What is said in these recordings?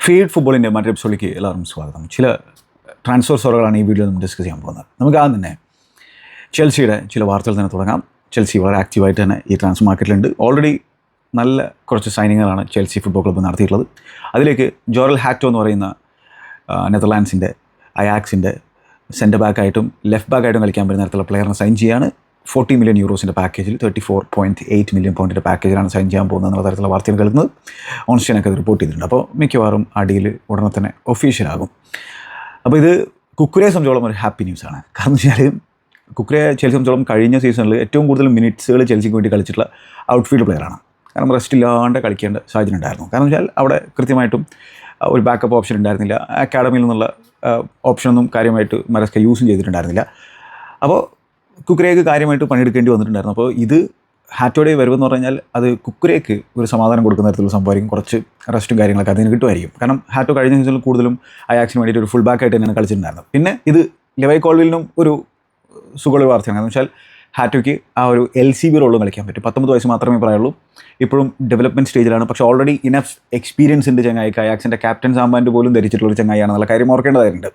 Feed ഫുട്ബോളിൻ്റെ മറ്റൊരു എപ്പിസോഡിലേക്ക് എല്ലാവർക്കും സ്വാഗതം. ചില ട്രാൻസ്ഫർ സ്റ്റോറികളാണ് ഈ വീഡിയോ നമ്മൾ ഡിസ്കസ് ചെയ്യാൻ പോകുന്നത്. നമുക്ക് ആദ്യം തന്നെ ചെൽസിയുടെ ചില വാർത്തകൾ തന്നെ തുടങ്ങാം. ചെൽസി വളരെ ആക്റ്റീവായിട്ട് തന്നെ ഈ ട്രാൻസ്ഫർ മാർക്കറ്റിലുണ്ട്. ഓൾറെഡി നല്ല കുറച്ച് സൈനിങ്ങുകളാണ് ചെൽസി ഫുട്ബോൾ ക്ലബ്ബ് നടത്തിയിട്ടുള്ളത്. അതിലേക്ക് ജോറൽ ഹാക്ടോ എന്ന് പറയുന്ന നെതർലാൻഡ്സിൻ്റെ അയാക്സിൻ്റെ സെൻറ്റർ ബാക്കായിട്ടും ലെഫ്റ്റ് ബാക്കായിട്ടും കളിക്കാൻ പറ്റുന്ന തരത്തിലുള്ള പ്ലെയറിനെ സൈൻ ചെയ്യാണ്. 40 million euros പാക്കേജിൽ 34.8 million pound പാക്കേജിലാണ് സൈൻ ചെയ്യാൻ പോകുന്നത് എന്നുള്ള തരത്തിലുള്ള വാർത്തകൾ കേൾക്കുന്നത്. ഓൺസ്റ്റൈനൊക്കെ അത് റിപ്പോർട്ട് ചെയ്തിട്ടുണ്ട്. അപ്പോൾ മിക്കവാറും ആ ഡീൽ ഉടനെ തന്നെ ഒഫീഷ്യലാകും. അപ്പോൾ ഇത് കുക്കുരയെ സംബന്ധിച്ചോളം ഒരു ഹാപ്പി ന്യൂസാണ്. കാരണം എന്ന് വെച്ചാൽ കുക്കുരയെ ചെൽസി സംബന്ധിച്ചോളം കഴിഞ്ഞ സീസണിൽ ഏറ്റവും കൂടുതൽ മിനിറ്റ്സുകൾ ചെൽസിക്ക് വേണ്ടി കളിച്ചിട്ടുള്ള ഔട്ട്ഫീൽഡ് പ്ലെയറാണ്. കാരണം റെസ്റ്റ് ഇല്ലാണ്ട് കളിക്കേണ്ട സാഹചര്യം ഉണ്ടായിരുന്നു. കാരണം വെച്ചാൽ അവിടെ കൃത്യമായിട്ടും ഒരു ബാക്കപ്പ് ഓപ്ഷൻ ഉണ്ടായിരുന്നില്ല. അക്കാഡമിയിൽ നിന്നുള്ള ഓപ്ഷനൊന്നും കാര്യമായിട്ട് മരസ്ക യൂസും ചെയ്തിട്ടുണ്ടായിരുന്നില്ല. അപ്പോൾ കുക്കുരയ്ക്ക് കാര്യമായിട്ട് പണിയെടുക്കേണ്ടി വന്നിട്ടുണ്ടായിരുന്നു. അപ്പോൾ ഇത് ഹാറ്റോയുടെ വരവെന്ന് പറഞ്ഞാൽ അത് കുക്കുരയ്ക്ക് ഒരു സമാധാനം കൊടുക്കുന്ന തരത്തിലുള്ള സംഭവമായിരിക്കും. കുറച്ച് റെസ്റ്റും കാര്യങ്ങളൊക്കെ അതിന് കിട്ടുമായിരിക്കും. കാരണം ഹാറ്റോ കഴിഞ്ഞ സീസണിൽ കൂടുതലും അയാക്സിന് വേണ്ടിയിട്ട് ഒരു ഫുൾ ബാക്കായിട്ട് തന്നെയാണ് കളിച്ചിട്ടുണ്ടായിരുന്നത്. പിന്നെ ഇത് ലെവൈ കോൾവിലിനും ഒരു സുഖമുള്ള വാർത്തയാണ്. കാരണം വെച്ചാൽ ഹാറ്റോയ്ക്ക് ആ ഒരു LCB റോളും കളിക്കാൻ പറ്റും. 19 വയസ്സ് മാത്രമേ പറയുള്ളൂ. ഇപ്പോഴും ഡെവലപ്മെൻറ്റ് സ്റ്റേജിലാണ്. പക്ഷേ ഓൾറെഡി ഇനഫ് എക്സ്പീരിയൻസ് ഉണ്ട് ചങ്ങായിക്ക്. അയാക്സിൻ്റെ ക്യാപ്റ്റൻ സാമ്പാൻഡ് പോലും ധരിച്ചിട്ടുള്ളൊരു ചങ്ങായിയാണെന്നുള്ള കാര്യം ഓർക്കേണ്ടതായിട്ടുണ്ട്.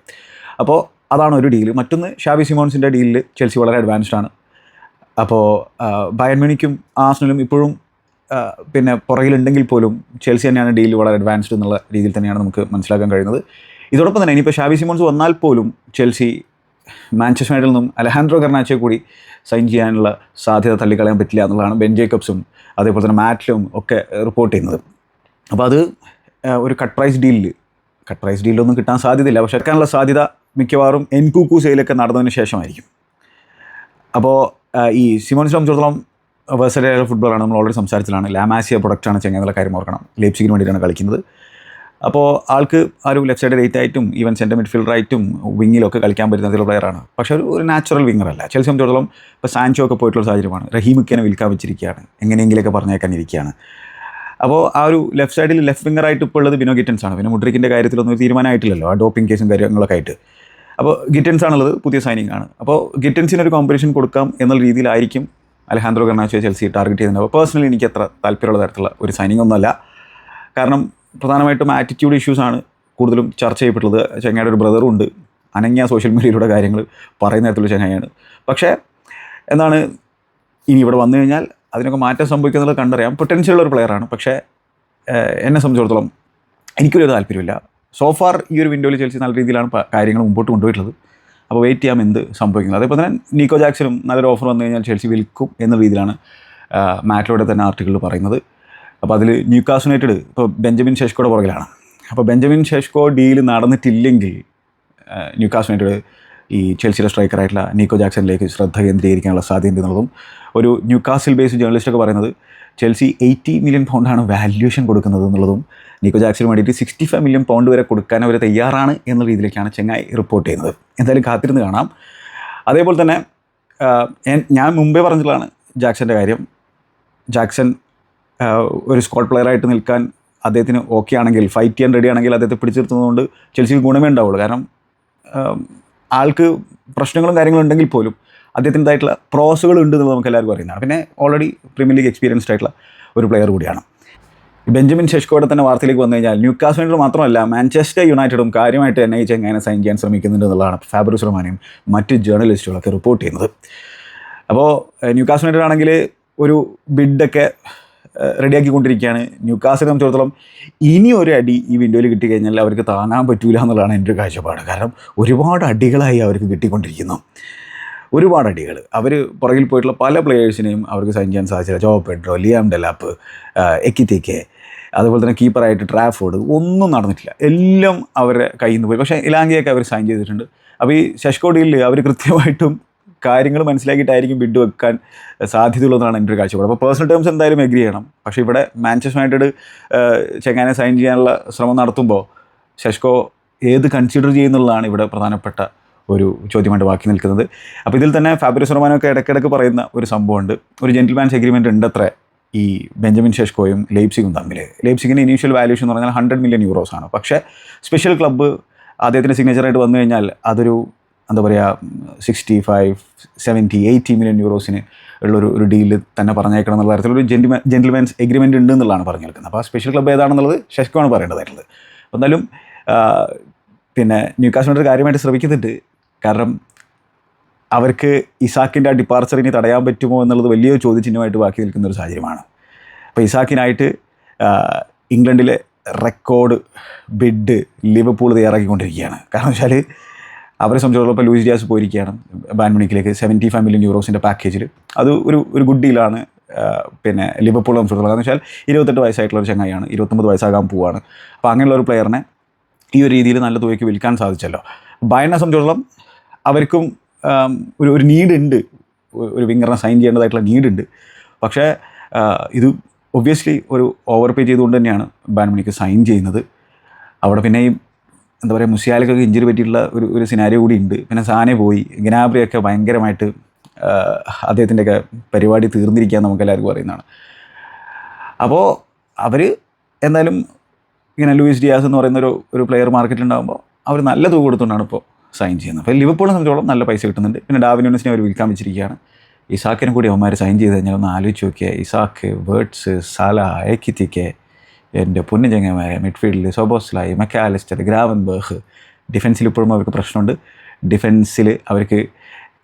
അപ്പോൾ അതാണ് ഒരു ഡീല്. മറ്റൊന്ന് ഷാബി സിമോൺസിൻ്റെ ഡീലിൽ ചെൽസി വളരെ അഡ്വാൻസ്ഡ് ആണ്. അപ്പോൾ ബയൺ മ്യൂണിക്കും ആർസണലും ഇപ്പോഴും പിന്നെ പുറകിലുണ്ടെങ്കിൽ പോലും ചെൽസി തന്നെയാണ് ഡീൽ വളരെ അഡ്വാൻസ്ഡ് എന്നുള്ള രീതിയിൽ തന്നെയാണ് നമുക്ക് മനസ്സിലാക്കാൻ കഴിയുന്നത്. ഇതോടൊപ്പം തന്നെ ഇനിയിപ്പോൾ ഷാബി സിമോൺസ് വന്നാൽ പോലും ചെൽസി മാഞ്ചസ്റ്റർ യുണൈറ്റഡിൽ നിന്നും അലഹാൻഡ്രോ ഗർനാച്ചോയെ കൂടി സൈൻ ചെയ്യാനുള്ള സാധ്യത തള്ളിക്കളയാൻ പറ്റില്ല എന്നുള്ളതാണ് ബെൻ ജേക്കബ്സും അതേപോലെ തന്നെ മാറ്റ്ലും ഒക്കെ റിപ്പോർട്ട് ചെയ്യുന്നത്. അപ്പോൾ അത് ഒരു കട്ട് പ്രൈസ് ഡീലിലൊന്നും കിട്ടാൻ സാധ്യതയില്ല. പക്ഷേ എടുക്കാനുള്ള സാധ്യത മിക്കവാറും എൻകൂക്കു സെയിലൊക്കെ നടന്നതിന് ശേഷമായിരിക്കും. അപ്പോൾ ഈ സിമോൺസിനെ സംബന്ധിച്ചിടത്തോളം വേഴ്സറ്റൈൽ ഫുട്ബോളാണ്. നമ്മൾ ഓൾറെഡി സംസാരിച്ചതാണ്. ലാമാസിയ പ്രൊഡക്റ്റാണ് ചെങ്ങ എന്നുള്ള കാര്യം ഓർക്കണം. ലെയ്പ്സിഗിന് വേണ്ടിയിട്ടാണ് കളിക്കുന്നത്. അപ്പോൾ ആൾക്ക് ആ ഒരു ലെഫ്റ്റ് സൈഡ് റേറ്റ് ആയിട്ടും ഈവൻ സെൻറ്റർ മിഡ്ഫീൽഡറായിട്ടും വിങ്ങിലൊക്കെ കളിക്കാൻ പറ്റുന്ന പ്ലെയറാണ്. പക്ഷേ ഒരു നാച്ചുറൽ വിങ്ങറല്ല. ചെൽസി സംബന്ധിച്ചിടത്തോളം ഇപ്പോൾ സാൻചോ ഒക്കെ പോയിട്ടുള്ള സാഹചര്യമാണ്. റഹീമുക്കിനെ വിൽക്കാൻ വെച്ചിരിക്കുകയാണ്. എങ്ങനെയെങ്കിലൊക്കെ പറഞ്ഞേക്കാനിരിക്കുകയാണ്. അപ്പോൾ ആ ഒരു ലെഫ്റ്റ് സൈഡിൽ ലെഫ്റ്റ് വിങ്ങറായിട്ട് ഇപ്പോൾ ഉള്ളത് ബിനോ ഗിറ്റൻസ് ആണ്. പിന്നെ മുഡ്രിക്കിൻ്റെ കാര്യത്തിലൊന്നും തീരുമാനമായിട്ടില്ലല്ലോ, ആ ഡോപ്പിംഗ് കേസും കാര്യങ്ങളൊക്കെ ആയിട്ട്. അപ്പോൾ ഗിറ്റൻസ് ആണുള്ളത്, പുതിയ സൈനിങ് ആണ്. അപ്പോൾ ഗിറ്റൻസിനൊരു കോമ്പറ്റീഷൻ കൊടുക്കാം എന്നുള്ള രീതിയിലായിരിക്കും അലഹാൻഡ്രോ ഗർനാച്ചോയെ ചെൽസി ടാർഗറ്റ് ചെയ്യുന്നുണ്ട്. അപ്പോൾ പേഴ്സണലി എനിക്ക് അത്ര താല്പര്യമുള്ള തരത്തിലുള്ള ഒരു സൈനിങ് ഒന്നുമല്ല. കാരണം പ്രധാനമായിട്ടും ആറ്റിറ്റ്യൂഡ് ഇഷ്യൂസാണ് കൂടുതലും ചർച്ച ചെയ്യപ്പെട്ടുള്ളത്. ചെങ്ങായുടെ ഒരു ബ്രദറും ഉണ്ട്, അനങ്ങിയ സോഷ്യൽ മീഡിയയിലൂടെ കാര്യങ്ങൾ പറയുന്ന തരത്തിലുള്ള ചെങ്ങായാണ്. പക്ഷേ എന്താണ് ഇനി ഇവിടെ വന്നു കഴിഞ്ഞാൽ അതിനൊക്കെ മാറ്റം സംഭവിക്കുന്നത് കണ്ടറിയാം. പൊട്ടൻഷ്യലുള്ള ഒരു പ്ലെയറാണ്. പക്ഷേ എന്നെ സംബന്ധിച്ചിടത്തോളം എനിക്കൊരു താല്പര്യമില്ല. സോഫാർ ഈ ഒരു വിൻഡോയിൽ ചെൽസി നല്ല രീതിയിലാണ് കാര്യങ്ങൾ മുമ്പോട്ട് കൊണ്ടുപോയിട്ടുള്ളത്. അപ്പോൾ വെയിറ്റ് ചെയ്യാം എന്ത് സംഭവിക്കുന്നത്. അതേപോലെ തന്നെ നിക്കോ ജാക്സനും നല്ലൊരു ഓഫർ വന്നു കഴിഞ്ഞാൽ ചെൽസി വിൽക്കും എന്ന രീതിയിലാണ് മാറ്റിലൂടെ തന്നെ ആർട്ടിക്കിൾ പറയുന്നത്. അപ്പോൾ അതിൽ ന്യൂകാസിൽ യുണൈറ്റഡ് ഇപ്പോൾ ബെഞ്ചമിൻ ഷെഷ്കോയുടെ പുറകിലാണ്. അപ്പോൾ ബെഞ്ചമിൻ ഷെഷ്കോ ഡീൽ നടന്നിട്ടില്ലെങ്കിൽ ന്യൂകാസിൽ യുണൈറ്റഡ് ഈ ചെൽസിയുടെ സ്ട്രൈക്കറായിട്ടുള്ള നിക്കോ ജാക്സണിലേക്ക് ശ്രദ്ധ കേന്ദ്രീകരിക്കാനുള്ള സാധ്യത എന്നുള്ളതും ഒരു ന്യൂകാസിൽ ബേസ്ഡ് ജേർണലിസ്റ്റൊക്കെ പറയുന്നത് ചെൽസി 80 million pound വാല്യൂഷൻ കൊടുക്കുന്നത് എന്നുള്ളതും നിക്കോ ജാക്സന് വേണ്ടിയിട്ട് 65 million pound വരെ കൊടുക്കാൻ അവർ തയ്യാറാണ് എന്ന രീതിയിലേക്കാണ് ചെങ്ങായി റിപ്പോർട്ട് ചെയ്യുന്നത്. എന്തായാലും കാത്തിരുന്ന് കാണാം. അതേപോലെ തന്നെ ഞാൻ മുമ്പേ പറഞ്ഞിട്ടുള്ളതാണ് ജാക്സൻ്റെ കാര്യം. ജാക്സൺ ഒരു സ്ക്വാഡ് പ്ലെയറായിട്ട് നിൽക്കാൻ അദ്ദേഹത്തിന് ഓക്കെ ആണെങ്കിൽ, ഫൈറ്റ് ചെയ്യാൻ റെഡി ആണെങ്കിൽ അദ്ദേഹത്തെ പിടിച്ചിരുത്തുന്നതുകൊണ്ട് ചെൽസിക്ക് ഗുണമേ ഉണ്ടാവുള്ളൂ. കാരണം ആൾക്ക് പ്രശ്നങ്ങളും കാര്യങ്ങളും ഉണ്ടെങ്കിൽ പോലും അദ്ദേഹത്തിൻ്റെതായിട്ടുള്ള പ്രോസുകൾ ഉണ്ട് എന്നുള്ളത് നമുക്ക് എല്ലാവർക്കും അറിയുന്നതാണ്. പിന്നെ ഓൾറെഡി പ്രീമിയർ ലീഗ് എക്സ്പീരിയൻസ്ഡ് ആയിട്ടുള്ള ഒരു പ്ലെയർ കൂടിയാണ്. ബെഞ്ചമിൻ ഷെഷ്കോയുടെ തന്നെ വാർത്തയിലേക്ക് വന്നു കഴിഞ്ഞാൽ ന്യൂകാസിൽ യുണൈറ്റഡ് മാത്രമല്ല മാഞ്ചസ്റ്റർ യുണൈറ്റഡും കാര്യമായിട്ട് തന്നെ ഈ ചെങ്ങായിനെ സൈൻ ചെയ്യാൻ ശ്രമിക്കുന്നുണ്ട് എന്നുള്ളതാണ് ഫാബ്രിസ് റൊമാനയും മറ്റ് ജേർണലിസ്റ്റുകളൊക്കെ റിപ്പോർട്ട് ചെയ്യുന്നത്. അപ്പോൾ ന്യൂകാസിൽ യുണൈറ്റഡ് ആണെങ്കിൽ ഒരു ബിഡൊക്കെ റെഡിയാക്കിക്കൊണ്ടിരിക്കുകയാണ്. ന്യൂകാസിനെ സംബന്ധിച്ചിടത്തോളം ഇനി ഒരു അടി ഈ വിൻഡോയിൽ കിട്ടിക്കഴിഞ്ഞാൽ അവർക്ക് താങ്ങാൻ പറ്റൂല എന്നുള്ളതാണ് എൻ്റെ ഒരു കാഴ്ചപ്പാട്. കാരണം ഒരുപാട് അടികളായി അവർക്ക് കിട്ടിക്കൊണ്ടിരിക്കുന്നു. ഒരുപാട് അടികൾ. അവർ പുറകിൽ പോയിട്ടുള്ള പല പ്ലെയേഴ്സിനെയും അവർക്ക് സൈൻ ചെയ്യാൻ സാധിച്ചില്ല. ജോ പെഡ്രോ, ലിയാം ഡെലാപ്പ്, എക്കിത്തേക്ക്, അതുപോലെ തന്നെ കീപ്പറായിട്ട് ട്രാഫോർഡ്, ഒന്നും നടന്നിട്ടില്ല. എല്ലാം അവരുടെ കയ്യിൽ നിന്ന് പോയി. പക്ഷേ ഇലാങ്കയൊക്കെ അവർ സൈൻ ചെയ്തിട്ടുണ്ട്. അപ്പോൾ ഈ ഷെഷ്കോ ഡീലിൽ അവർ കൃത്യമായിട്ടും കാര്യങ്ങൾ മനസ്സിലാക്കിയിട്ടായിരിക്കും ബിഡ് വെക്കാൻ സാധ്യതയുള്ളതാണ് എൻ്റെ ഒരു കാഴ്ചപ്പാട്. അപ്പോൾ പേഴ്സണൽ ടേംസ് എന്തായാലും എഗ്രി ചെയ്യണം. പക്ഷേ ഇവിടെ മാഞ്ചസ്റ്റർ യുണൈറ്റഡ് ചെങ്ങാനെ സൈൻ ചെയ്യാനുള്ള ശ്രമം നടത്തുമ്പോൾ ഷെഷ്കോ ഏത് കൺസിഡർ ചെയ്യുന്നുള്ളതാണ് ഇവിടെ പ്രധാനപ്പെട്ട ഒരു ചോദ്യമായിട്ട് ബാക്കി നിൽക്കുന്നത്. അപ്പോൾ ഇതിൽ തന്നെ ഫാബ്രിസ് റൊമാനൊക്കെ ഇടയ്ക്കിടയ്ക്ക് പറയുന്ന ഒരു സംഭവമുണ്ട്. ഒരു ജെന്റിൽമാൻസ് എഗ്രിമെൻറ്റ് ഉണ്ടത്ര ഈ ബെഞ്ചമിൻ ഷെഷ്കോയും ലെയ്പ്സിഗും തമ്മിൽ. ലെയ്പ്സിഗിൻ്റെ ഇനീഷ്യൽ വാല്യൂഷൻ എന്ന് പറഞ്ഞാൽ 100 million euros ആണ്. പക്ഷേ സ്പെഷ്യൽ ക്ലബ്ബ് അദ്ദേഹത്തിൻ്റെ സിഗ്നേച്ചറായിട്ട് വന്നു കഴിഞ്ഞാൽ അതൊരു എന്താ പറയുക 65, 70, 80 million euros ഉള്ളൊരു ഡീല് തന്നെ പറഞ്ഞേക്കണം എന്നുള്ള തരത്തിലൊരു ജെന്റിൽമാൻസ് എഗ്രിമെൻറ്റ് ഉണ്ട് എന്നുള്ളതാണ് പറഞ്ഞു നിൽക്കുന്നത്. അപ്പോൾ ആ സ്പെഷ്യൽ ക്ലബ്ബ് ഏതാണെന്നുള്ളത് ഷെഷ്കോ ആണ് പറയേണ്ടതായിട്ടുള്ളത്. അപ്പോൾ എന്നാലും പിന്നെ ന്യൂകാസിൽ കാര്യമായിട്ട് ശ്രമിക്കുന്നുണ്ട്. കാരണം അവർക്ക് ഇസാക്കിൻ്റെ ആ ഡിപ്പാർച്ചർ ഇനി തടയാൻ പറ്റുമോ എന്നുള്ളത് വലിയൊരു ചോദ്യചിഹ്നമായിട്ട് ബാക്കി നിൽക്കുന്ന ഒരു സാഹചര്യമാണ്. അപ്പോൾ ഇസാക്കിനായിട്ട് ഇംഗ്ലണ്ടിലെ റെക്കോർഡ് ബിഡ് ലിവർപൂൾ തയ്യാറാക്കിക്കൊണ്ടിരിക്കുകയാണ്. കാരണം വെച്ചാൽ അവരെ സംബന്ധിച്ചിടത്തോളം ഇപ്പോൾ ലൂയിസ് ഡിയാസ് പോയിരിക്കുകയാണ് ബായൺ മ്യൂണിക്കിലേക്ക് 75 മില്യൺ യൂറോസിൻ്റെ പാക്കേജിൽ. അത് ഒരു ഗുഡ് ഡീലാണ് പിന്നെ ലിവർപൂൾ സംബന്ധിച്ചിടത്തോളം. കാരണം വെച്ചാൽ 28 വയസ്സായിട്ടുള്ള ഒരു ചങ്ങായിയാണ്, 29 വയസ്സാകാൻ പോവുകയാണ്. അപ്പോൾ അങ്ങനെയുള്ള ഒരു പ്ലെയറിനെ ഈ ഒരു രീതിയിൽ നല്ല തുകയ്ക്ക് വിൽക്കാൻ സാധിച്ചല്ലോ. ബയണിനെ സംബന്ധിച്ചിടത്തോളം അവർക്കും ഒരു നീഡുണ്ട്, ഒരു വിങ്ങറിനെ സൈൻ ചെയ്യേണ്ടതായിട്ടുള്ള നീഡുണ്ട്. പക്ഷേ ഇത് ഒബ്വിയസ്ലി ഒരു ഓവർ പേ ചെയ്തുകൊണ്ട് തന്നെയാണ് ബായൺ മ്യൂണിക്ക് സൈൻ ചെയ്യുന്നത്. അവിടെ പിന്നെയും എന്താ പറയുക, മുസിയാലക്കൊക്കെ ഇഞ്ചുറി പറ്റിയിട്ടുള്ള ഒരു സിനാരിയോ കൂടി ഉണ്ട്. പിന്നെ സാനെ പോയി, ഗ്നാബ്രിയൊക്കെ ഭയങ്കരമായിട്ട് അദ്ദേഹത്തിൻ്റെയൊക്കെ പരിപാടി തീർന്നിരിക്കാൻ നമുക്കെല്ലാവർക്കും അറിയുന്നതാണ്. അപ്പോൾ അവർ എന്തായാലും ഇങ്ങനെ ലൂയിസ് ഡിയാസ് എന്ന് പറയുന്ന ഒരു പ്ലെയർ മാർക്കറ്റിലുണ്ടാകുമ്പോൾ അവർ നല്ല തുക കൊടുത്തുകൊണ്ടാണ് ഇപ്പോൾ സൈൻ ചെയ്യുന്നത്. അപ്പോൾ ലിവർപൂളിനെ സംബന്ധിച്ചോളം നല്ല പൈസ കിട്ടുന്നുണ്ട്. പിന്നെ ഡാർവിൻ നൂനസിനെ അവർ വിൽക്കാൻ വെച്ചിരിക്കുകയാണ്. ഇസാക്കിനെ കൂടി അവന്മാർ സൈൻ ചെയ്ത് കഴിഞ്ഞാൽ ഒന്ന് ആലോചിച്ച് നോക്കിയാൽ, ഇസാക്ക്, വേർഡ്സ്, സാല, എക്കിത്തിക്ക്, എൻ്റെ പൊന്നു ചങ്ങന്മാരെ, മിഡ്ഫീൽഡിൽ സോബോസ്ലായി, മെക്കാലിസ്റ്റർ, ഗ്രാവൻബർഗ്. ഡിഫൻസിൽ ഇപ്പോഴും അവർക്ക് പ്രശ്നമുണ്ട്. ഡിഫൻസിൽ അവർക്ക്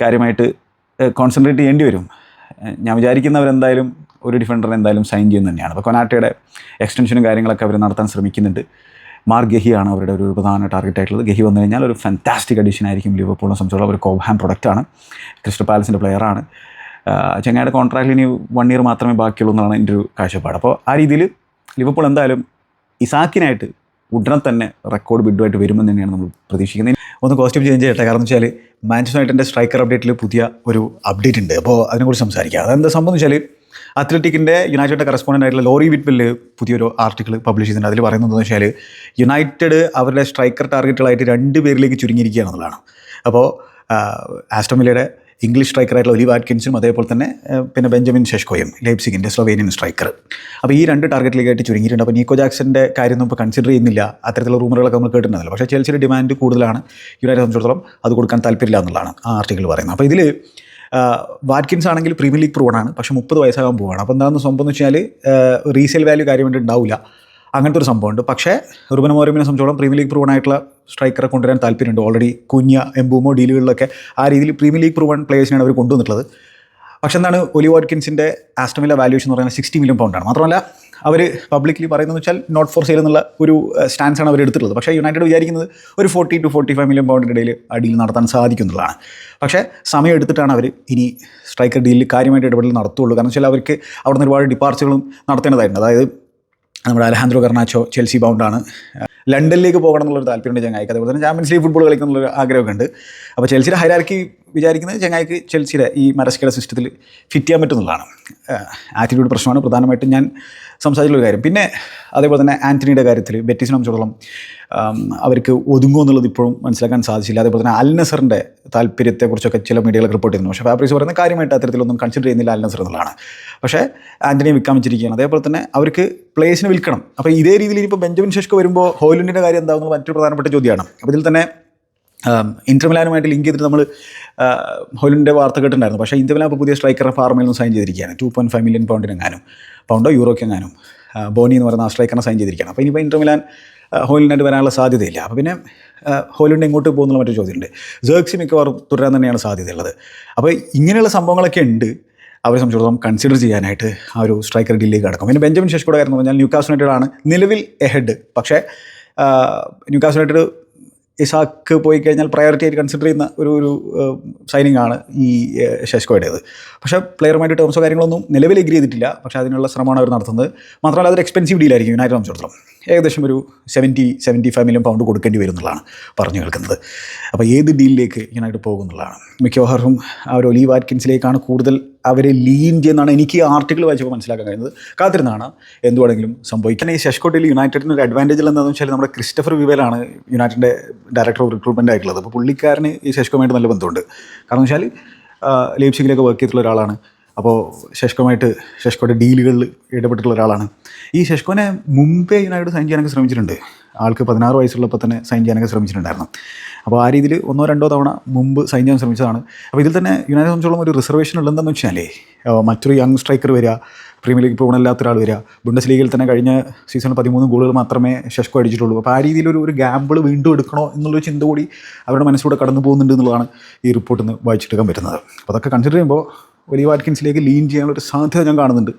കാര്യമായിട്ട് കോൺസെൻട്രേറ്റ് ചെയ്യേണ്ടി വരും. ഞാൻ വിചാരിക്കുന്നവരെന്തായാലും ഒരു ഡിഫൻഡറിനെ എന്തായാലും സൈൻ ചെയ്യുന്നത് തന്നെയാണ്. അപ്പോൾ കൊനാട്ടയുടെ എക്സ്റ്റൻഷനും കാര്യങ്ങളൊക്കെ അവർ നടത്താൻ ശ്രമിക്കുന്നുണ്ട്. മാർക്ക് ഗഹിയാണ് അവരുടെ ഒരു പ്രധാന ടാർഗറ്റ് ആയിട്ടുള്ളത്. ഗഹി വന്നു കഴിഞ്ഞാൽ ഒരു ഫാന്റാസ്റ്റിക് അഡീഷൻ ആയിരിക്കും ലിവർപൂളിനെ സംബന്ധിച്ചുള്ള. ഒരു കോബ്ഹാം പ്രൊഡക്റ്റാണ്, ക്രിസ്റ്റൽ പാലസിൻ്റെ പ്ലെയറാണ്. ചങ്ങായുടെ കോൺട്രാക്റ്റിൽ ഇനി 1 ഇയർ മാത്രമേ ബാക്കിയുള്ളൂ എന്നാണ് എൻ്റെ ഒരു കാഴ്ചപ്പാട്. അപ്പോൾ ആ രീതിയിൽ ലിവർപൂൾ എന്തായാലും ഇസാക്കിനായിട്ട് ഉടനെ തന്നെ റെക്കോർഡ് ബിഡുമായിട്ട് വരുമെന്ന് തന്നെയാണ് നമ്മൾ പ്രതീക്ഷിക്കുന്നത്. ഒന്ന് കോസ്റ്റ്യൂം ചേഞ്ച് ചെയ്യട്ടെ. കാരണം വെച്ചാൽ മാഞ്ചസ്റ്റർ യുണൈറ്റഡിൻ്റെ സ്ട്രൈക്കർ അപ്ഡേറ്റിൽ പുതിയ ഒരു അപ്ഡേറ്റ് ഉണ്ട്. അപ്പോൾ അതിനെക്കുറിച്ച് സംസാരിക്കാം. അതെന്താ സംഭവം എന്ന് വെച്ചാൽ, അത്ലറ്റിക്കിൻ്റെ യുണൈറ്റഡ് കറസ്പോണ്ടൻ്റ് ആയിട്ടുള്ള ലോറി വിറ്റ്വെല്ല് പുതിയൊരു ആർട്ടിക്കിൾ പബ്ലിഷ് ചെയ്തിട്ടുണ്ട്. അതിൽ പറയുന്നത് എന്ന് വെച്ചാൽ യുണൈറ്റഡ് അവരുടെ സ്ട്രൈക്കർ ടാർഗറ്റുകളായിട്ട് 2 പേരിലേക്ക് ചുരുങ്ങിയിരിക്കുകയാണെന്നുള്ളതാണ്. അപ്പോൾ ആസ്റ്റൺ വില്ലയുടെ ഇംഗ്ലീഷ് സ്ട്രൈക്കറായിട്ടുള്ള ഒലി വാറ്റ്കിൻസും അതേപോലെ തന്നെ പിന്നെ ബെഞ്ചമിൻ ഷെഷ്കോയും, ലൈപ്സിഗിൻ്റെ സ്ലൊവേനിയൻ സ്ട്രൈക്കർ. അപ്പോൾ ഈ 2 ടാർഗറ്റിലേക്കായിട്ട് ചുരുങ്ങിയിട്ടുണ്ട്. അപ്പോൾ നിക്കോ ജാക്സൻ്റെ കാര്യം ഇപ്പോൾ കൺസിഡർ ചെയ്യുന്നില്ല. അത്തരത്തിലുള്ള റൂമറുകളൊക്കെ നമ്മൾ കേട്ടിട്ടുണ്ടല്ലോ. പക്ഷേ ചെൽസിയുടെ ഡിമാൻഡ് കൂടുതലാണ്. യുണൈറ്റഡ് സംബന്ധിച്ചിടത്തോളം അത് കൊടുക്കാൻ താല്പര്യമില്ല എന്നുള്ളതാണ് ആ ആർട്ടിക്കിൾ പറയുന്നത്. അപ്പോൾ ഇതിൽ വാറ്റ്കിൻസ് ആണെങ്കിൽ പ്രീമിയർ ലീഗ് പ്രൂവൺ ആണ്, പക്ഷേ 30 വയസ്സാകാൻ പോവുകയാണ്. അപ്പോൾ എന്താണെന്ന് സംഭവം എന്ന് വെച്ചാൽ റീസെയിൽ വാല്യൂ കാര്യമായിട്ട് ഉണ്ടാവില്ല, അങ്ങനത്തെ ഒരു സംഭവമുണ്ട്. പക്ഷേ റുബൻ അമോറിമിനെ സംബന്ധിച്ചോളം പ്രീമിയർ ലീഗ് പ്രൂവൺ ആയിട്ടുള്ള സ്ട്രൈക്കറെ കൊണ്ടുവരാൻ താല്പര്യമുണ്ട്. ഓൾറെഡി കുഞ്ഞ, എംബൂമോ ഡീലുകളിലൊക്കെ ആ രീതിയിൽ പ്രീമിയർ ലീഗ് പ്രൂവൺ പ്ലേയേഴ്സിനാണ് അവർ കൊണ്ടുവന്നിട്ടുള്ളത്. പക്ഷേ എന്താണ്, ഒലി വാറ്റ്കിൻസിൻ്റെ ആസ്റ്റൺ വില്ല വാല്യൂഷൻ എന്ന് പറയുന്നത് 60 മില്യൺ പൗണ്ടാണ്. മാത്രമല്ല അവർ പബ്ലിക്കലി പറയുന്നതെന്ന് വെച്ചാൽ നോട്ട് ഫോർ സെയിൽ എന്നുള്ള ഒരു സ്റ്റാൻസാണ് അവർ എടുത്തിട്ടുള്ളത്. പക്ഷേ യുണൈറ്റഡ് വിചാരിക്കുന്നത് ഒരു 40 to 45 മില്യൺ പൗണ്ടിൻ്റെ ഇടയിൽ ആ ഡീൽ നടത്താൻ സാധിക്കുന്നുള്ളതാണ്. പക്ഷേ സമയം എടുത്തിട്ടാണ് അവർ ഇനി സ്ട്രൈക്കർ ഡീലിൽ കാര്യമായിട്ട് ഇടപെടൽ നടത്തുള്ളൂ. കാരണം വെച്ചാൽ അവർക്ക് അവിടെ നിന്ന് ഒരുപാട് ഡിപ്പാർച്ചറുകളും നടത്തേണ്ടതായിട്ടുണ്ട്. അതായത് നമ്മുടെ അലഹാൻഡ്രോ ഗർനാച്ചോ ചെൽസി ബൗണ്ടാണ്, ലണ്ടനിലേക്ക് പോകണം എന്നുള്ളൊരു താല്പര്യമുണ്ട് ചങ്ങായിക്ക്. അതേപോലെ തന്നെ ചാമ്പ്യൻസ് ലീഗ് ഫുട്ബോൾ കളിക്കുന്നുള്ളൊരു ആഗ്രഹമൊക്കെ ഉണ്ട്. അപ്പോൾ ചെൽസിയുടെ ഹൈറാർക്കി വിചാരിക്കുന്നത് ചങ്ങായിക്ക് ചെൽസിയുടെ ഈ മരസ്കയുടെ സിസ്റ്റത്തിൽ ഫിറ്റ് ചെയ്യാൻ പറ്റുന്നതാണ്. ആറ്റിറ്റ്യൂഡ് പ്രശ്നമാണ് പ്രധാനമായിട്ടും ഞാൻ സംസാരിച്ചുള്ള കാര്യം. പിന്നെ അതേപോലെ തന്നെ ആൻ്റണിയുടെ കാര്യത്തിൽ ബെറ്റിസിനെ സംബന്ധിച്ചിടത്തോളം അവർക്ക് ഒതുങ്ങുമോ എന്നുള്ളത് ഇപ്പോഴും മനസ്സിലാക്കാൻ സാധിച്ചില്ല. അതേപോലെ തന്നെ അൽ നസറിൻ്റെ താല്പര്യത്തെക്കുറിച്ചൊക്കെ ചില മീഡിയകളൊക്കെ റിപ്പോർട്ട് ചെയ്യുന്നു. പക്ഷേ ഫാബ്രിക്സ് പറയുന്ന കാര്യമായിട്ട് അത്തരത്തിലൊന്നും കൺസിഡർ ചെയ്യുന്നില്ല അൽ നസർ എന്നുള്ളതാണ്. പക്ഷേ ആൻ്റണിയെ വിൽക്കാൻ വെച്ചിരിക്കുകയാണ്. അതേപോലെ തന്നെ അവർക്ക് പ്ലേയേഴ്സിനെ വിൽക്കണം. അപ്പോൾ ഇതേ രീതിയിൽ ഇപ്പോൾ ബെഞ്ചമിൻ ഷെഷ്കോ വരുമ്പോൾ ഹോയിലുണ്ടിൻ്റെ കാര്യം എന്താകുന്നത് മറ്റൊരു പ്രധാനപ്പെട്ട ചോദ്യമാണ്. അപ്പോൾ ഇതിൽ തന്നെ ഇന്റർ മിലാനുമായിട്ട് ലിങ്ക് ചെയ്തിട്ട് നമ്മൾ ഹോയിലുണ്ടിൻ്റെ വാർത്ത കേട്ടിട്ടുണ്ടായിരുന്നു. പക്ഷേ ഇന്റർ മിലാൻ ഇപ്പോൾ പുതിയ സ്ട്രൈക്കറെ ഫാർമയിൽ നിന്ന് സൈൻ ചെയ്തിരിക്കുകയാണ്. 2.5 മില്യൺ പൗണ്ടിനെങ്ങാനും, പൗണ്ടോ യൂറോക്കെങ്ങാനും ബോണി എന്ന് പറയുന്ന ആ സ്ട്രൈക്കറിനെ സൈൻ ചെയ്തിരിക്കുകയാണ്. അപ്പോൾ ഇനിയിപ്പോൾ ഇന്റർ മിലാൻ ഹോയിലുണ്ടായിട്ട് വരാനുള്ള സാധ്യതയില്ല. അപ്പോൾ പിന്നെ ഹോയിലുണ്ട് എങ്ങോട്ട് പോകുന്നുള്ള മറ്റൊരു ചോദ്യമുണ്ട്. ജേർക്സി മിക്കവാറും തുടരാൻ തന്നെയാണ് സാധ്യതയുള്ളത്. അപ്പോൾ ഇങ്ങനെയുള്ള സംഭവങ്ങളൊക്കെ ഉണ്ട് അവരെ സംബന്ധിച്ചിടത്തോളം കൺസിഡർ ചെയ്യാനായിട്ട് ആ ഒരു സ്ട്രൈക്കർ ഡീലിലേക്ക് കടക്കും. പിന്നെ ബെഞ്ചമിൻ ഷെഷ്കോയുടെ കാര്യം എന്ന് പറഞ്ഞാൽ ന്യൂകാസിൽ യുണൈറ്റഡ് ആണ് നിലവിൽ എഹെഡ്. പക്ഷേ ന്യൂകാസിൽ യുണൈറ്റഡ് ഇസാക്ക് പോയി കഴിഞ്ഞാൽ പ്രയോറിറ്റി ആയിട്ട് കൺസിഡർ ചെയ്യുന്ന ഒരു സൈനിങ് ആണ് ഈ ഷെഷ്കോയുടേത്. പക്ഷേ പ്ലെയറുമായിട്ട് ടേംസോ കാര്യങ്ങളൊന്നും നിലവിൽ എഗ്രി ചെയ്തിട്ടില്ല. പക്ഷേ അതിനുള്ള ശ്രമമാണ് അവർ നടത്തുന്നത്. മാത്രമല്ല അതൊരു എക്സ്പെൻസീവ് ഡീലായിരിക്കും യുണൈറ്റഡ് സംബന്ധിച്ചിടത്തോളം. ഏകദേശം ഒരു 70-75 മില്യൺ പൗണ്ട് കൊടുക്കേണ്ടി വരും എന്നുള്ളതാണ് പറഞ്ഞു കേൾക്കുന്നത്. അപ്പോൾ ഏത് ഡീലിലേക്ക് യുണൈറ്റഡ് പോകുന്നുള്ളതാണ്. മിക്കവാറും ആ ഒരു ഒലി വാറ്റ്കിൻസിലേക്കാണ് കൂടുതൽ അവരെ ലീൻ ചെയ്യുന്നതാണ് എനിക്ക് ഈ ആർട്ടിക്കിൾ വായിച്ചപ്പോൾ മനസ്സിലാക്കാൻ കഴിയുന്നത്. കാത്തിരുന്നാണ് എന്തുവേണമെങ്കിലും സംഭവിക്കാൻ. ഈ ഷെഷ്കോട്ടിൽ യുണൈറ്റഡിന് ഒരു അഡ്വാൻറ്റേജ് എന്താണെന്ന് വെച്ചാൽ നമ്മുടെ ക്രിസ്റ്റഫർ വിവേലാണ് യുണൈറ്റഡിൻ്റെ ഡയറക്ടർ ഓഫ് റിക്രൂട്ട്മെൻ്റ് ആയിട്ടുള്ളത്. അപ്പോൾ പുള്ളിക്കാരന് ഈ ഷെഷ്കോയുമായിട്ട് നല്ല ബന്ധമുണ്ട്. കാരണം വെച്ചാൽ ലീപ്സിഗിലൊക്കെ വർക്ക് ചെയ്തിട്ടുള്ള ഒരാളാണ്. അപ്പോൾ ഷെഷ്കോയുടെ ഡീലുകളിൽ ഇടപെട്ടിട്ടുള്ള ഒരാളാണ്. ഈ ഷെഷ്കോനെ മുമ്പേ യുണൈറ്റഡ് സൈൻ ചെയ്യാനൊക്കെ ശ്രമിച്ചിട്ടുണ്ട്. ആൾക്ക് 16 വയസ്സുള്ളപ്പോൾ തന്നെ സൈൻ ചെയ്യാനൊക്കെ ശ്രമിച്ചിട്ടുണ്ടായിരുന്നു. അപ്പോൾ ആ രീതിയിൽ 1-2 തവണ മുമ്പ് സൈൻ ചെയ്യാൻ ശ്രമിച്ചതാണ്. അപ്പോൾ ഇതിൽ തന്നെ യുണൈറ്റഡ് സംബന്ധിച്ചോളം ഒരു റിസർവേഷൻ ഉള്ളതെന്ന് വെച്ചാൽ മറ്റൊരു യങ് സ്ട്രൈക്കർ വരിക, പ്രീമിയർ ലീഗ് പ്രവണല്ലാത്ത ഒരാൾ വരിക. ബുണ്ടസ് ലീഗിൽ തന്നെ കഴിഞ്ഞ സീസണിൽ 13 ഗോളുകൾ മാത്രമേ ഷെഷ്കോ അടിച്ചിട്ടുള്ളൂ. അപ്പോൾ ആ രീതിയിലൊരു ഗാമ്പിൾ വീണ്ടും എടുക്കണോ എന്നുള്ളൊരു ചിന്ത കൂടി അവരുടെ മനസ്സിലൂടെ കടന്നു പോകുന്നുണ്ട് എന്നുള്ളതാണ് ഈ റിപ്പോർട്ടിൽ നിന്ന് വായിച്ചെടുക്കാൻ പറ്റുന്നത്. അപ്പോൾ അതൊക്കെ കൺസിഡർ ചെയ്യുമ്പോൾ ഒലി വാറ്റ്കിൻസിലേക്ക് ലീൻ ചെയ്യാനുള്ളൊരു സാധ്യത ഞാൻ കാണുന്നുണ്ട്.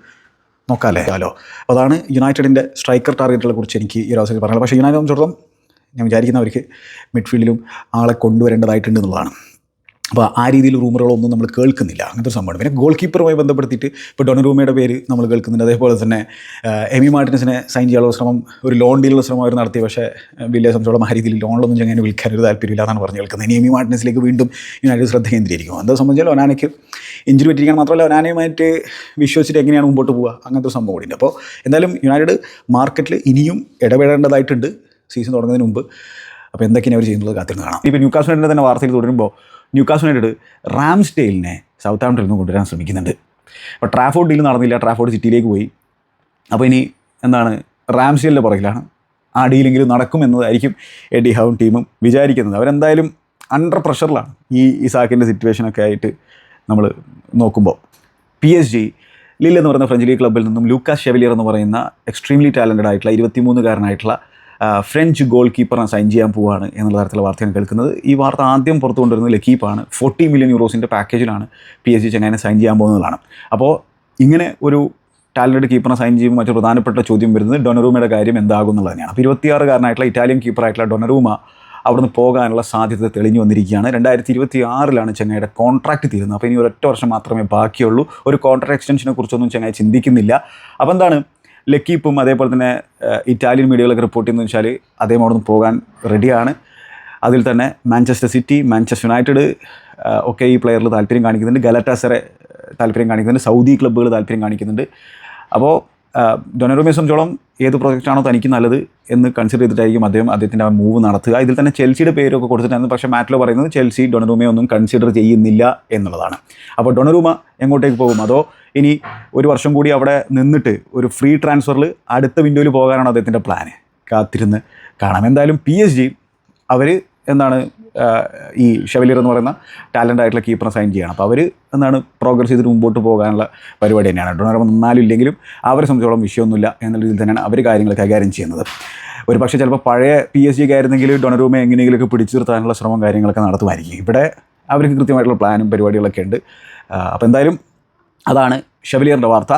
നോക്കാമല്ലേ ഹലോ. അപ്പോൾ അതാണ് യുണൈറ്റഡിൻ്റെ സ്ട്രൈക്കർ ടാർഗറ്റുകളെ കുറിച്ച് എനിക്ക് ഈ ഒരു അവസരത്തിൽ പറയുന്നത്. പക്ഷേ യുണൈറ്റഡ് സംബന്ധിച്ചിടത്തോളം ഞാൻ വിചാരിക്കുന്നവർക്ക് മിഡ്ഫീൽഡിലും ആളെ കൊണ്ടുവരേണ്ടതായിട്ടുണ്ട് എന്നുള്ളതാണ്. അപ്പോൾ ആ രീതിയിൽ റൂമറുകളൊന്നും നമ്മൾ കേൾക്കുന്നില്ല, അങ്ങനത്തെ ഒരു സംഭവമാണ്. പിന്നെ ഗോൾ കീപ്പറുമായി ബന്ധപ്പെടുത്തിയിട്ട് ഇപ്പോൾ ഡൊണറൂമയുടെ പേര് നമ്മൾ കേൾക്കുന്നുണ്ട്. അതേപോലെ തന്നെ എമി മാർട്ടിനസിനെ സൈൻ ചെയ്യാനുള്ള ശ്രമം, ഒരു ലോൺ ഡീലുള്ള ശ്രമം അവർ നടത്തി. പക്ഷേ വലിയ സംബന്ധിച്ചോളം ആ രീതിയിൽ ലോണിലൊന്നും ചെങ്ങനെ വിൽക്കാനൊരു താല്പര്യമില്ല എന്നാണ് പറഞ്ഞ് കേൾക്കുന്നത്. ഇനി എമി മാർട്ടിനസിലേക്ക് വീണ്ടും യുണൈറ്റഡ് ശ്രദ്ധ കേന്ദ്രീകരിക്കും. എന്താ സംബന്ധിച്ചാൽ ഒനാനയ്ക്ക് ഇഞ്ചുറി പറ്റിയിരിക്കാൻ മാത്രമല്ല ഒനാനയുമായിട്ട് വിശ്വസിച്ചിട്ട് എങ്ങനെയാണ് മുമ്പോട്ട് പോവുക, അങ്ങനത്തെ ഒരു സംഭവം കൂടിയുണ്ട്. അപ്പോൾ എന്തായാലും യുണൈറ്റഡ് മാർക്കറ്റിൽ ഇനിയും ഇടപെടേണ്ടതായിട്ടുണ്ട് സീസൺ തുടങ്ങുന്നതിന് മുമ്പ്. അപ്പോൾ എന്തൊക്കെയാണ് അവർ ചെയ്യുന്നത് കാത്തിരുന്ന് കാണാം. ഇപ്പോൾ ന്യൂകാസിൽ യുണൈറ്റഡ് തന്നെ വാർത്തയിൽ തുടരുമ്പോൾ ന്യൂകാസിൽ യുണൈറ്റഡ് റാംസ്ഡെയിലിനെ സൗത്താംപ്ടണിൽ നിന്ന് കൊണ്ടുവരാൻ ശ്രമിക്കുന്നുണ്ട്. അപ്പോൾ ട്രാഫോർഡ് ഡീൽ നടന്നില്ല, ട്രാഫോർഡ് സിറ്റിയിലേക്ക് പോയി. അപ്പോൾ ഇനി എന്താണ്, റാംസ്ഡെയിലിൻ്റെ പുറകിലാണ്. ആ ഡീലെങ്കിലും നടക്കുമെന്നതായിരിക്കും എഡി ഹൗവും ടീമും വിചാരിക്കുന്നത്. അവരെന്തായാലും അണ്ടർ പ്രഷറിലാണ് ഈ ഇസാക്കിൻ്റെ സിറ്റുവേഷനൊക്കെ ആയിട്ട് നമ്മൾ നോക്കുമ്പോൾ. PSG ലിൽ എന്ന് പറയുന്ന ഫ്രഞ്ച് ലീഗ് ക്ലബ്ബിൽ നിന്നും ലൂക്കാസ് ഷെവലിയർ എന്ന് പറയുന്ന എക്സ്ട്രീംലി ടാലൻറ്റഡ് ആയിട്ടുള്ള 23-കാരനായിട്ടുള്ള ഫ്രഞ്ച് ഗോൾ കീപ്പറിനെ സൈൻ ചെയ്യാൻ പോവുകയാണ് എന്നുള്ള തരത്തിലുള്ള വാർത്തയാണ് കേൾക്കുന്നത്. ഈ വാർത്ത ആദ്യം പുറത്തു കൊണ്ടുവരുന്നത് ലക്കീപ്പാണ്. 40 മില്യൺ യൂറോസിൻ്റെ പാക്കേജിലാണ് PSG ചെങ്ങനെ സൈൻ ചെയ്യാൻ പോകുന്നതാണ്. അപ്പോൾ ഇങ്ങനെ ഒരു ടാലൻറ്റഡ് കീപ്പറിനെ സൈൻ ചെയ്യുമ്പോൾ മറ്റൊരു പ്രധാനപ്പെട്ട ചോദ്യം വരുന്നത് ഡൊണറൂമയുടെ കാര്യം എന്താകും എന്നുള്ളത് തന്നെയാണ്. അപ്പോൾ 26-കാരനായിട്ടുള്ള ഇറ്റാലിയൻ കീപ്പറായിട്ടുള്ള ഡൊണറൂമ അവിടുന്ന് പോകാനുള്ള സാധ്യത തെളിഞ്ഞു വന്നിരിക്കുകയാണ്. 2026-ലാണ് ചെന്നൈയുടെ കോൺട്രാക്റ്റ് തീരുന്നത്. അപ്പോൾ ഇനി ഒരൊറ്റ വർഷം മാത്രമേ ബാക്കിയുള്ളൂ. ഒരു കോൺട്രാക്ട് എക്സ്റ്റൻഷനെ കുറിച്ചൊന്നും ചെന്നൈ ചിന്തിക്കുന്നില്ല. അപ്പോൾ എന്താണ്, ലക്കീപ്പും അതേപോലെ തന്നെ ഇറ്റാലിയൻ മീഡിയകളൊക്കെ റിപ്പോർട്ട് ചെയ്യുന്നത് വെച്ചാൽ അദ്ദേഹം അവിടെ നിന്ന് പോകാൻ റെഡിയാണ്. അതിൽ തന്നെ മാഞ്ചസ്റ്റർ സിറ്റി, മാഞ്ചസ്റ്റർ യുണൈറ്റഡ് ഒക്കെ ഈ പ്ലെയറിൽ താല്പര്യം കാണിക്കുന്നുണ്ട്. ഗലറ്റാസറെ താല്പര്യം കാണിക്കുന്നുണ്ട്. സൗദി ക്ലബ്ബുകൾ താല്പര്യം കാണിക്കുന്നുണ്ട്. അപ്പോൾ ഡൊണറൂമയെ സംബന്ധിച്ചോളം ഏത് പ്രൊജക്റ്റാണോ തനിക്ക് നല്ലത് എന്ന് കൺസിഡർ ചെയ്തിട്ടായിരിക്കും അദ്ദേഹത്തിൻ്റെ ആ മൂവ് നടത്തുക. ഇതിൽ തന്നെ ചെൽസിയുടെ പേരൊക്കെ കൊടുത്തിട്ടായിരുന്നു. പക്ഷേ മാറ്റിലോ പറയുന്നത് ചെൽസി ഡൊണറൂമയെ ഒന്നും കൺസിഡർ ചെയ്യുന്നില്ല എന്നുള്ളതാണ്. അപ്പോൾ ഡൊണറൂമ എങ്ങോട്ടേക്ക് പോകും? അതോ ഇനി ഒരു വർഷം കൂടി അവിടെ നിന്നിട്ട് ഒരു ഫ്രീ ട്രാൻസ്ഫറിൽ അടുത്ത വിൻഡോയിൽ പോകാനാണ് അദ്ദേഹത്തിൻ്റെ പ്ലാന്? കാത്തിരുന്ന് കാണാം. എന്തായാലും PSG അവർ എന്താണ് ഈ ഷെവലിയർ എന്ന് പറയുന്ന ടാലൻ്റ് ആയിട്ടുള്ള കീപ്പറിനെ സൈൻ ചെയ്യണം. അപ്പോൾ അവർ എന്താണ് പ്രോഗ്രസ് ചെയ്തിട്ട് മുമ്പോട്ട് പോകാനുള്ള പരിപാടി തന്നെയാണ്. ഡൊണറൂമ നിന്നാലും ഇല്ലെങ്കിലും അവരെ സംബന്ധിച്ചോളം വിഷയമൊന്നുമില്ല എന്നുള്ള രീതിയിൽ തന്നെയാണ് അവർ കാര്യങ്ങൾ കൈകാര്യം ചെയ്യുന്നത്. ഒരു പക്ഷേ ചിലപ്പോൾ പഴയ PSG ആയിരുന്നെങ്കിൽ ഡൊണറൂമ എങ്ങനെയെങ്കിലുമൊക്കെ പിടിച്ചു നിർത്താനുള്ള ശ്രമം കാര്യങ്ങളൊക്കെ നടത്തുമായിരിക്കും. ഇവിടെ അവർക്ക് കൃത്യമായിട്ടുള്ള പ്ലാനും പരിപാടികളൊക്കെ ഉണ്ട്. അപ്പോൾ എന്തായാലും അതാണ് ഷെവലിയറിൻ്റെ വാർത്ത.